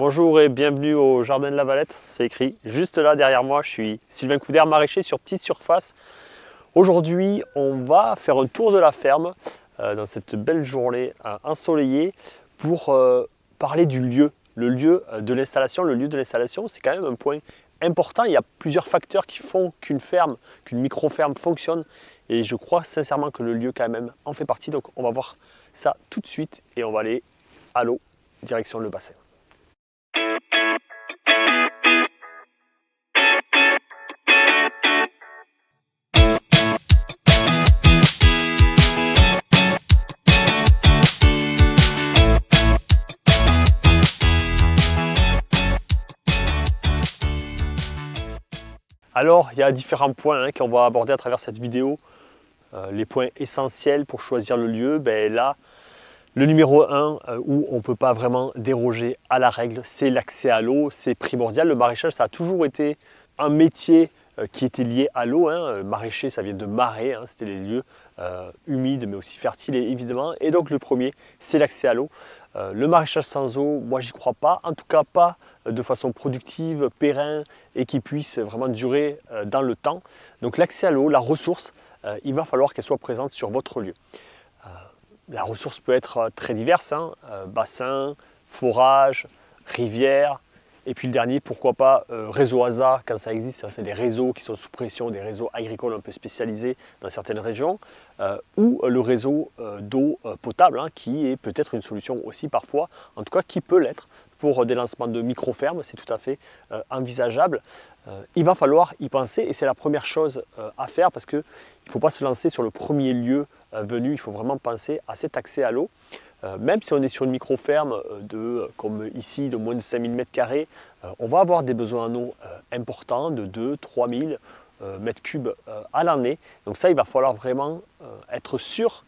Bonjour et bienvenue au Jardin de la Valette, c'est écrit juste là derrière moi. Je suis Sylvain Coudert, maraîcher sur petite surface. Aujourd'hui, on va faire un tour de la ferme dans cette belle journée ensoleillée pour parler du lieu. Le lieu de l'installation, c'est quand même un point important. Il y a plusieurs facteurs qui font qu'une ferme, qu'une micro-ferme fonctionne et je crois sincèrement que le lieu quand même en fait partie. Donc on va voir ça tout de suite et on va aller à l'eau, direction le bassin. Alors, il y a différents points qu'on va aborder à travers cette vidéo. Les points essentiels pour choisir le lieu, là, le numéro 1 où on ne peut pas vraiment déroger à la règle, c'est l'accès à l'eau, c'est primordial. Le maraîchage, ça a toujours été un métier qui était lié à l'eau. Maraîcher, ça vient de marais, c'était les lieux humides mais aussi fertiles évidemment. Et donc le premier, c'est l'accès à l'eau. Le maraîchage sans eau, moi j'y crois pas, en tout cas pas de façon productive, pérenne et qui puisse vraiment durer dans le temps. Donc l'accès à l'eau, la ressource, il va falloir qu'elle soit présente sur votre lieu. La ressource peut être très diverse, bassin, forage, rivière, et puis le dernier, pourquoi pas réseau ASA quand ça existe, c'est des réseaux qui sont sous pression, des réseaux agricoles un peu spécialisés dans certaines régions, ou le réseau d'eau potable, qui est peut-être une solution aussi parfois, en tout cas qui peut l'être pour des lancements de micro-fermes, c'est tout à fait envisageable. Il va falloir y penser et c'est la première chose à faire parce qu'il ne faut pas se lancer sur le premier lieu venu, il faut vraiment penser à cet accès à l'eau. Même si on est sur une micro-ferme comme ici de moins de 5000 m², on va avoir des besoins en eau importants de 2-3 000 m³ à l'année. Donc ça, il va falloir vraiment être sûr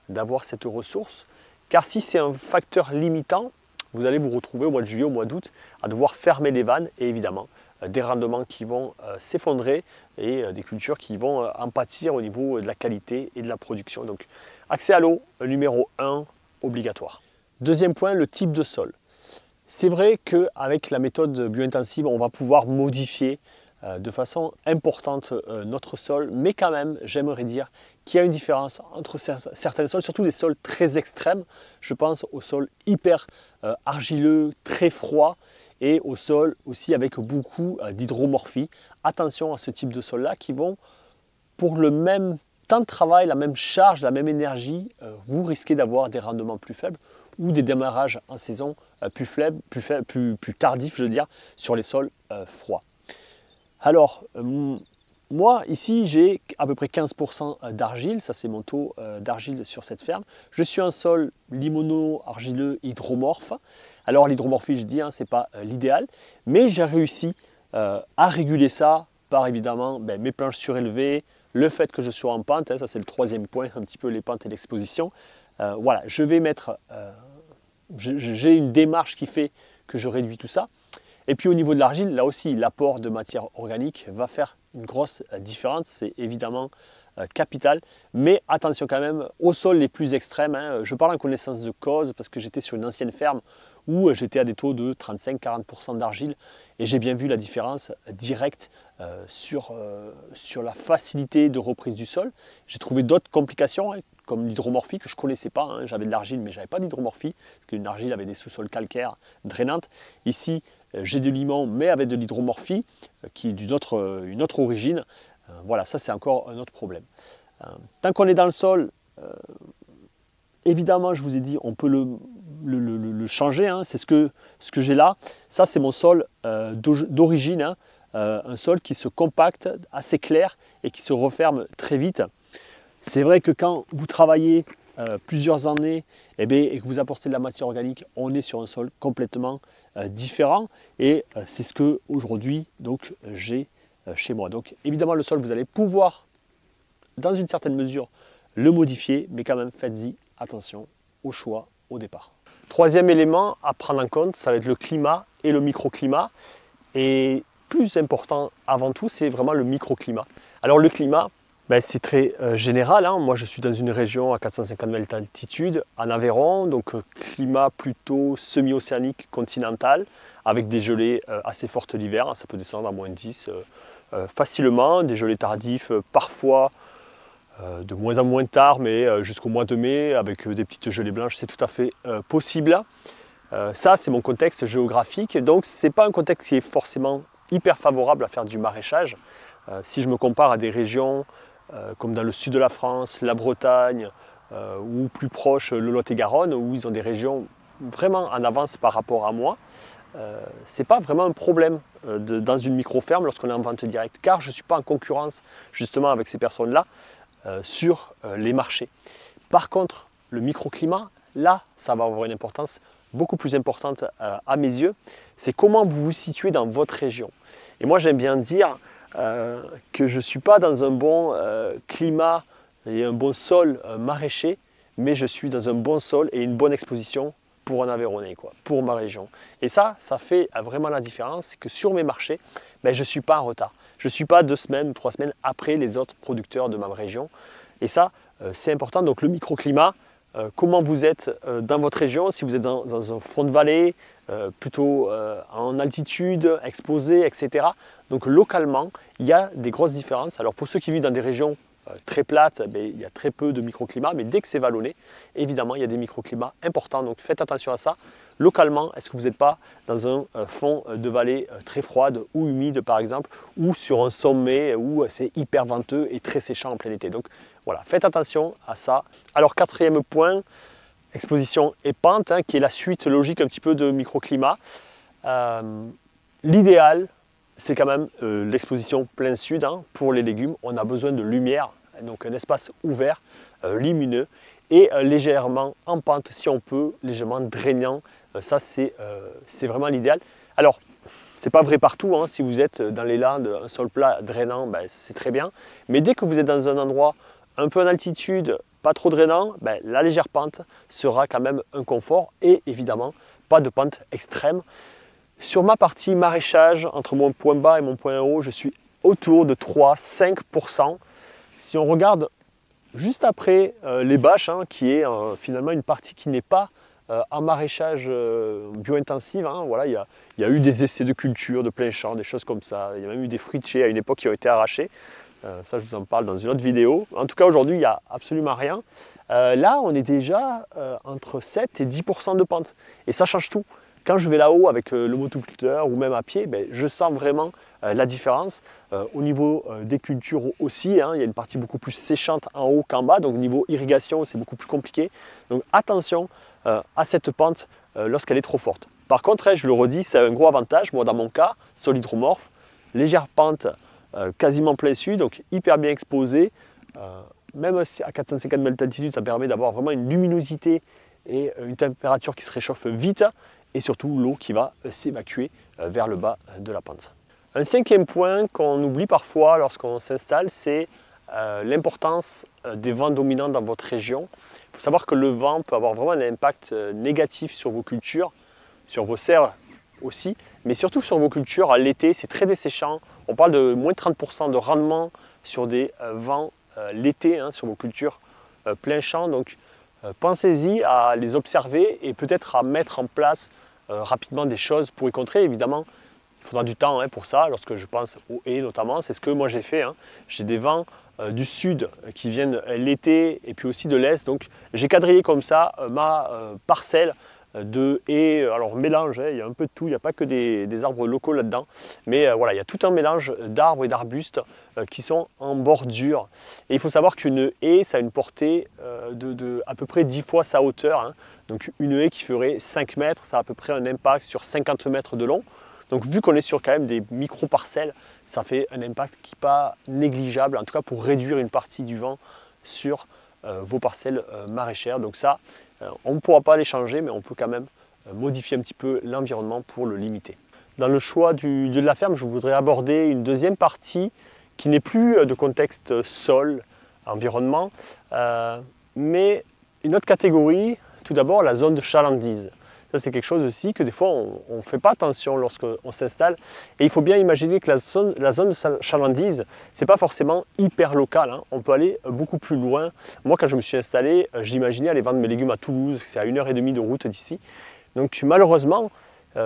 d'avoir cette ressource, car si c'est un facteur limitant, vous allez vous retrouver au mois de juillet, au mois d'août, à devoir fermer les vannes et évidemment des rendements qui vont s'effondrer et des cultures qui vont en pâtir au niveau de la qualité et de la production. Donc accès à l'eau, numéro 1, obligatoire. Deuxième point, le type de sol. C'est vrai qu'avec la méthode bio-intensive, on va pouvoir modifier de façon importante notre sol, mais quand même, j'aimerais dire qu'il y a une différence entre certains sols, surtout des sols très extrêmes. Je pense aux sols hyper argileux, très froids, et aux sols aussi avec beaucoup d'hydromorphie. Attention à ce type de sol-là qui vont, pour le même temps de travail, la même charge, la même énergie, vous risquez d'avoir des rendements plus faibles ou des démarrages en saison plus tardifs, je veux dire, sur les sols froids. Alors, moi, ici, j'ai à peu près 15% d'argile, ça c'est mon taux d'argile sur cette ferme. Je suis un sol limono-argileux hydromorphe. Alors l'hydromorphie, je dis, ce n'est pas l'idéal, mais j'ai réussi à réguler ça par évidemment mes planches surélevées, le fait que je sois en pente, ça c'est le troisième point, un petit peu les pentes et l'exposition. Voilà, je vais mettre, j'ai une démarche qui fait que je réduis tout ça. Et puis au niveau de l'argile, là aussi, l'apport de matière organique va faire une grosse différence, c'est évidemment capital. Mais attention quand même aux sols les plus extrêmes. Je parle en connaissance de cause parce que j'étais sur une ancienne ferme où j'étais à des taux de 35-40% d'argile et j'ai bien vu la différence directe sur la facilité de reprise du sol. J'ai trouvé d'autres complications comme l'hydromorphie que je ne connaissais pas. J'avais de l'argile mais je n'avais pas d'hydromorphie parce qu'une argile avait des sous-sols calcaires drainantes. Ici, j'ai du limon mais avec de l'hydromorphie qui est une autre origine. Voilà, ça c'est encore un autre problème. Tant qu'on est dans le sol, évidemment, je vous ai dit, on peut le changer. C'est ce que j'ai là. Ça, c'est mon sol d'origine. Un sol qui se compacte, assez clair et qui se referme très vite. C'est vrai que quand vous travaillez plusieurs années et que vous apportez de la matière organique, on est sur un sol complètement différent. Et c'est ce que aujourd'hui j'ai chez moi. Donc évidemment le sol, vous allez pouvoir dans une certaine mesure le modifier, mais quand même faites-y attention au choix au départ. Troisième élément à prendre en compte, ça va être le climat et le microclimat. Et plus important avant tout, c'est vraiment le microclimat. Alors le climat, C'est très général, hein. Moi je suis dans une région à 450 mètres d'altitude, en Aveyron, donc climat plutôt semi-océanique continental, avec des gelées assez fortes l'hiver, hein. Ça peut descendre à moins 10 facilement, des gelées tardifs parfois de moins en moins tard, mais jusqu'au mois de mai, avec des petites gelées blanches, c'est tout à fait possible. Ça c'est mon contexte géographique, donc c'est pas un contexte qui est forcément hyper favorable à faire du maraîchage. Si je me compare à des régions comme dans le sud de la France, la Bretagne, ou plus proche le Lot-et-Garonne, où ils ont des régions vraiment en avance par rapport à moi, ce n'est pas vraiment un problème dans une micro-ferme lorsqu'on est en vente directe, car je ne suis pas en concurrence justement avec ces personnes-là sur les marchés. Par contre, le microclimat, là, ça va avoir une importance beaucoup plus importante à mes yeux. C'est comment vous vous situez dans votre région. Et moi, j'aime bien dire que je ne suis pas dans un bon climat et un bon sol maraîcher, mais je suis dans un bon sol et une bonne exposition pour un Aveyronnais, pour ma région. Et ça fait vraiment la différence, c'est que sur mes marchés, je ne suis pas en retard. Je ne suis pas 2 semaines ou 3 semaines après les autres producteurs de ma région. Et ça, c'est important. Donc le microclimat, comment vous êtes dans votre région, si vous êtes dans un front de vallée, plutôt en altitude, exposé, etc. Donc localement, il y a des grosses différences. Alors pour ceux qui vivent dans des régions très plates, il y a très peu de microclimats, mais dès que c'est vallonné, évidemment, il y a des microclimats importants. Donc faites attention à ça. Localement, est-ce que vous n'êtes pas dans un fond de vallée très froide ou humide par exemple, ou sur un sommet où c'est hyper venteux et très séchant en plein été. Donc voilà, faites attention à ça. Alors quatrième point, exposition et pente, hein, qui est la suite logique un petit peu de microclimat. L'idéal, c'est quand même l'exposition plein sud, hein. Pour les légumes, on a besoin de lumière, donc un espace ouvert, lumineux et légèrement en pente si on peut, légèrement drainant. Ça, c'est vraiment l'idéal. Alors, c'est pas vrai partout, hein. Si vous êtes dans les Landes, un sol plat drainant, c'est très bien. Mais dès que vous êtes dans un endroit un peu en altitude, pas trop drainant, la légère pente sera quand même un confort et évidemment pas de pente extrême. Sur ma partie maraîchage, entre mon point bas et mon point haut, je suis autour de 3-5%. Si on regarde juste après les bâches, hein, qui est finalement une partie qui n'est pas en maraîchage bio-intensif, hein, voilà, il y a eu des essais de culture, de plein champ, des choses comme ça. Il y a même eu des fruitiers à une époque qui ont été arrachés. Ça, je vous en parle dans une autre vidéo. En tout cas, aujourd'hui, il n'y a absolument rien. Là, on est déjà entre 7 et 10% de pente. Et ça change tout. Quand je vais là-haut avec le motoculteur ou même à pied, je sens vraiment la différence. Au niveau des cultures aussi, hein, il y a une partie beaucoup plus séchante en haut qu'en bas. Donc, niveau irrigation, c'est beaucoup plus compliqué. Donc, attention à cette pente lorsqu'elle est trop forte. Par contre, hein, je le redis, c'est un gros avantage. Moi, dans mon cas, sol hydromorphe, légère pente, quasiment plein sud, donc hyper bien exposé. Même à 450 mètres d'altitude, ça permet d'avoir vraiment une luminosité et une température qui se réchauffe vite et surtout l'eau qui va s'évacuer vers le bas de la pente. Un 5e point qu'on oublie parfois lorsqu'on s'installe, c'est l'importance des vents dominants dans votre région. Il faut savoir que le vent peut avoir vraiment un impact négatif sur vos cultures, sur vos serres aussi, mais surtout sur vos cultures. À l'été, c'est très desséchant. On parle de moins 30% de rendement sur des vents l'été, hein, sur vos cultures plein champ. Donc pensez-y à les observer et peut-être à mettre en place rapidement des choses pour y contrer. Évidemment, il faudra du temps, hein, pour ça. Lorsque je pense aux haies notamment, c'est ce que moi j'ai fait, hein. J'ai des vents du sud qui viennent l'été et puis aussi de l'est. Donc j'ai quadrillé comme ça ma parcelle de haies, alors mélange, hein, il y a un peu de tout, il n'y a pas que des arbres locaux là-dedans, mais voilà, il y a tout un mélange d'arbres et d'arbustes qui sont en bordure. Et il faut savoir qu'une haie, ça a une portée de à peu près 10 fois sa hauteur, hein. Donc une haie qui ferait 5 mètres, ça a à peu près un impact sur 50 mètres de long. Donc vu qu'on est sur quand même des micro-parcelles, ça fait un impact qui n'est pas négligeable, en tout cas pour réduire une partie du vent sur vos parcelles maraîchères. Donc ça, on ne pourra pas les changer, mais on peut quand même modifier un petit peu l'environnement pour le limiter. Dans le choix de la ferme, je voudrais aborder une deuxième partie qui n'est plus de contexte sol, environnement, mais une autre catégorie. Tout d'abord, la zone de chalandise. Ça, c'est quelque chose aussi que des fois, on ne fait pas attention lorsqu'on s'installe. Et il faut bien imaginer que la zone de chalandise, ce n'est pas forcément hyper local, hein. On peut aller beaucoup plus loin. Moi, quand je me suis installé, j'imaginais aller vendre mes légumes à Toulouse, c'est à 1h30 de route d'ici. Donc malheureusement,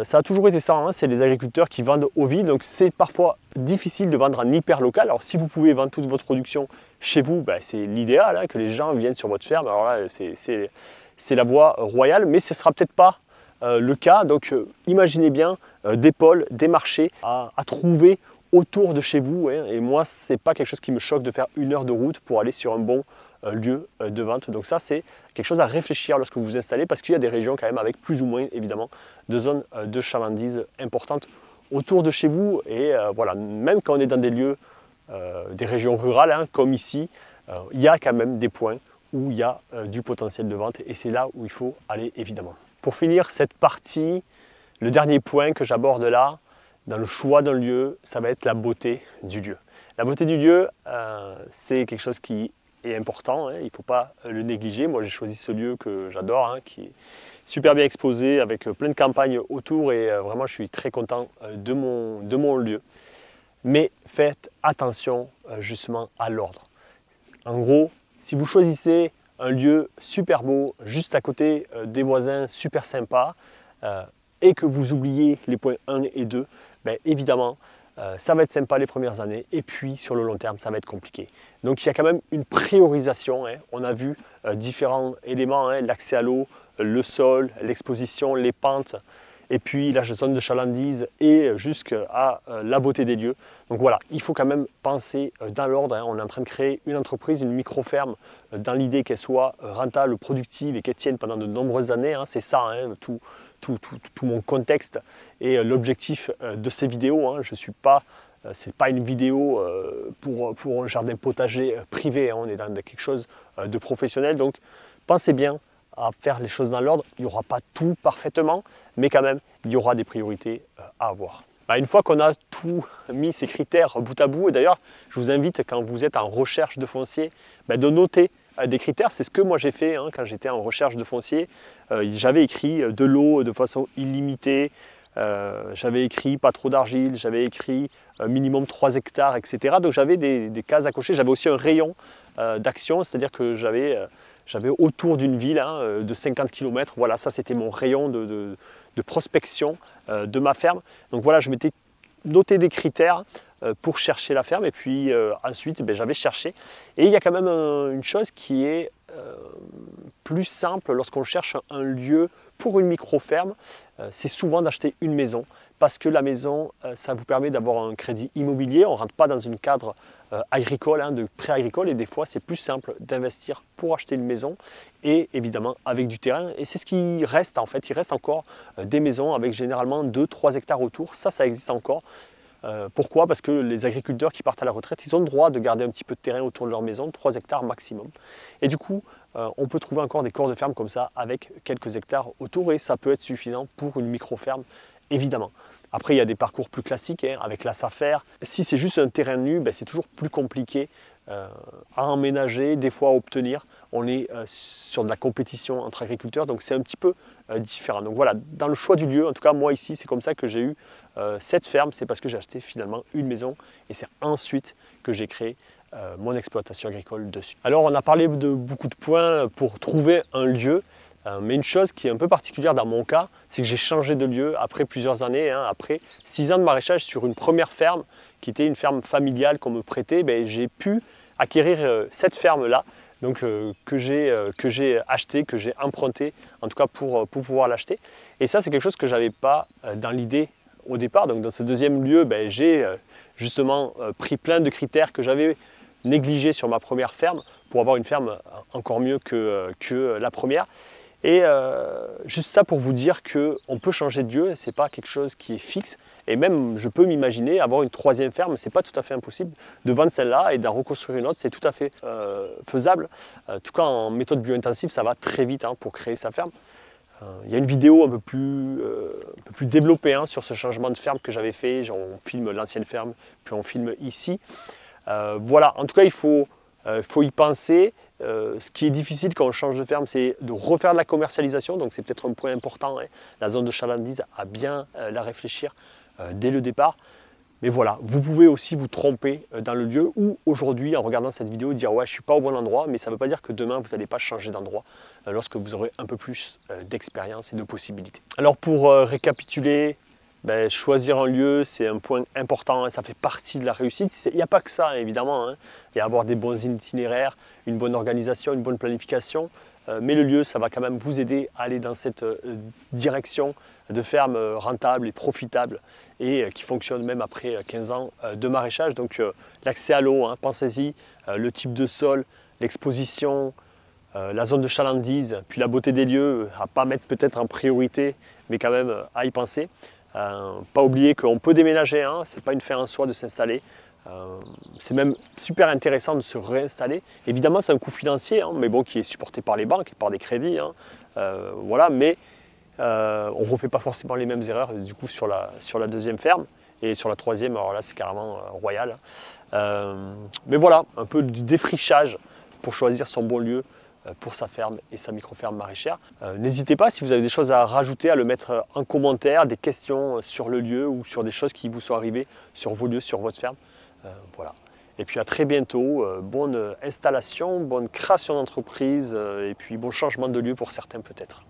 ça a toujours été ça, hein, c'est les agriculteurs qui vendent aux villes, donc c'est parfois difficile de vendre en hyper local. Alors si vous pouvez vendre toute votre production chez vous, ben, c'est l'idéal, hein, que les gens viennent sur votre ferme. Alors là, c'est la voie royale, mais ce ne sera peut-être pas le cas. Donc imaginez bien des pôles, des marchés à trouver autour de chez vous, hein. Et moi, ce n'est pas quelque chose qui me choque de faire 1 heure de route pour aller sur un bon lieu de vente. Donc ça, c'est quelque chose à réfléchir lorsque vous vous installez, parce qu'il y a des régions quand même avec plus ou moins évidemment de zones de chalandise importantes autour de chez vous. Et voilà, même quand on est dans des lieux, des régions rurales, hein, comme ici, il y a quand même des points où il y a du potentiel de vente, et c'est là où il faut aller évidemment. Pour finir cette partie, le dernier point que j'aborde là, dans le choix d'un lieu, ça va être la beauté du lieu. La beauté du lieu, c'est quelque chose qui est important, hein, il ne faut pas le négliger. Moi, j'ai choisi ce lieu que j'adore, hein, qui est super bien exposé, avec plein de campagnes autour, et vraiment, je suis très content de mon lieu. Mais faites attention justement à l'ordre. En gros, si vous choisissez un lieu super beau, juste à côté des voisins super sympas, et que vous oubliez les points 1 et 2, ben évidemment, ça va être sympa les premières années, et puis sur le long terme, ça va être compliqué. Donc il y a quand même une priorisation, hein. On a vu différents éléments, hein, l'accès à l'eau, le sol, l'exposition, les pentes, et puis la zone de chalandise et jusqu'à la beauté des lieux. Donc voilà, il faut quand même penser dans l'ordre, hein. On est en train de créer une entreprise, une micro-ferme, dans l'idée qu'elle soit rentable, productive et qu'elle tienne pendant de nombreuses annes, hein. C'est ça, hein, tout mon contexte et l'objectif de ces vidéos, hein. Je suis pas, c'est pas une vidéo pour un jardin potager privé, hein. On est dans quelque chose de professionnel, donc pensez bien à faire les choses dans l'ordre. Il n'y aura pas tout parfaitement, mais quand même, il y aura des priorités à avoir. Une fois qu'on a tout mis ces critères bout à bout, et d'ailleurs, je vous invite, quand vous êtes en recherche de foncier, de noter des critères. C'est ce que moi j'ai fait, hein, quand j'étais en recherche de foncier. J'avais écrit de l'eau de façon illimitée, j'avais écrit pas trop d'argile, j'avais écrit minimum 3 hectares, etc. Donc j'avais des cases à cocher. J'avais aussi un rayon d'action, c'est-à-dire que j'avais autour d'une ville, hein, de 50 km. Voilà, ça c'était mon rayon de prospection de ma ferme. Donc voilà, je m'étais noté des critères pour chercher la ferme, et puis ensuite j'avais cherché. Et il y a quand même une chose qui est plus simple lorsqu'on cherche un lieu pour une micro-ferme, c'est souvent d'acheter une maison, parce que la maison, ça vous permet d'avoir un crédit immobilier. On ne rentre pas dans une cadre agricole, hein, de prêt agricole, et des fois c'est plus simple d'investir pour acheter une maison, et évidemment avec du terrain. Et c'est ce qui reste en fait, il reste encore des maisons avec généralement 2-3 hectares autour, ça existe encore. Pourquoi? Parce que les agriculteurs qui partent à la retraite, ils ont le droit de garder un petit peu de terrain autour de leur maison, 3 hectares maximum. Et du coup, on peut trouver encore des corps de ferme comme ça avec quelques hectares autour, et ça peut être suffisant pour une micro-ferme, évidemment. Après, il y a des parcours plus classiques, hein, avec la SAFER. Si c'est juste un terrain nu, c'est toujours plus compliqué à emménager, des fois à obtenir. On est sur de la compétition entre agriculteurs, donc c'est un petit peu différent. Donc voilà, dans le choix du lieu, en tout cas moi ici, c'est comme ça que j'ai eu cette ferme, c'est parce que j'ai acheté finalement une maison, et c'est ensuite que j'ai créé mon exploitation agricole dessus. Alors on a parlé de beaucoup de points pour trouver un lieu, mais une chose qui est un peu particulière dans mon cas, c'est que j'ai changé de lieu après plusieurs années, hein. Après 6 ans de maraîchage sur une première ferme, qui était une ferme familiale qu'on me prêtait, j'ai pu acquérir cette ferme-là, donc que j'ai acheté, que j'ai emprunté, en tout cas pour pouvoir l'acheter. Et ça, c'est quelque chose que je n'avais pas dans l'idée au départ. Donc dans ce deuxième lieu, j'ai justement pris plein de critères que j'avais négligés sur ma première ferme pour avoir une ferme encore mieux que la première. Et juste ça pour vous dire qu'on peut changer de lieu, ce n'est pas quelque chose qui est fixe. Et même, je peux m'imaginer avoir une troisième ferme, ce n'est pas tout à fait impossible de vendre celle-là et d'en reconstruire une autre, c'est tout à fait faisable. En tout cas, en méthode bio-intensive, ça va très vite, hein, pour créer sa ferme. Il y a une vidéo un peu plus développée, hein, sur ce changement de ferme que j'avais fait. Genre, on filme l'ancienne ferme, puis on filme ici. Voilà, en tout cas, il faut y penser. Ce qui est difficile quand on change de ferme, c'est de refaire de la commercialisation. Donc c'est peut-être un point important, hein. La zone de chalandise, à bien la réfléchir dès le départ. Mais voilà, vous pouvez aussi vous tromper dans le lieu ou aujourd'hui, en regardant cette vidéo, dire ouais, je ne suis pas au bon endroit, mais ça ne veut pas dire que demain, vous n'allez pas changer d'endroit lorsque vous aurez un peu plus d'expérience et de possibilités. Alors pour récapituler, ben, choisir un lieu, c'est un point important, hein, ça fait partie de la réussite. Il n'y a pas que ça, hein, évidemment. Hein. Il y a avoir des bons itinéraires, une bonne organisation, une bonne planification. Mais le lieu, ça va quand même vous aider à aller dans cette direction de ferme rentable et profitable et qui fonctionne même après 15 ans de maraîchage. Donc l'accès à l'eau, hein, pensez-y, le type de sol, l'exposition, la zone de chalandise, puis la beauté des lieux, à ne pas mettre peut-être en priorité, mais quand même à y penser. Pas oublier qu'on peut déménager, hein, ce n'est pas une fin en soi de s'installer. C'est même super intéressant de se réinstaller. Évidemment, c'est un coût financier, hein, mais bon, qui est supporté par les banques et par des crédits. Hein. Voilà, mais on ne refait pas forcément les mêmes erreurs du coup sur la deuxième ferme. Et sur la troisième, alors là, c'est carrément royal. Mais voilà, un peu du défrichage pour choisir son bon lieu pour sa ferme et sa micro-ferme maraîchère. N'hésitez pas, si vous avez des choses à rajouter, à le mettre en commentaire, des questions sur le lieu ou sur des choses qui vous sont arrivées sur vos lieux, sur votre ferme. Voilà. Et puis à très bientôt, bonne installation, bonne création d'entreprise et puis bon changement de lieu pour certains peut-être.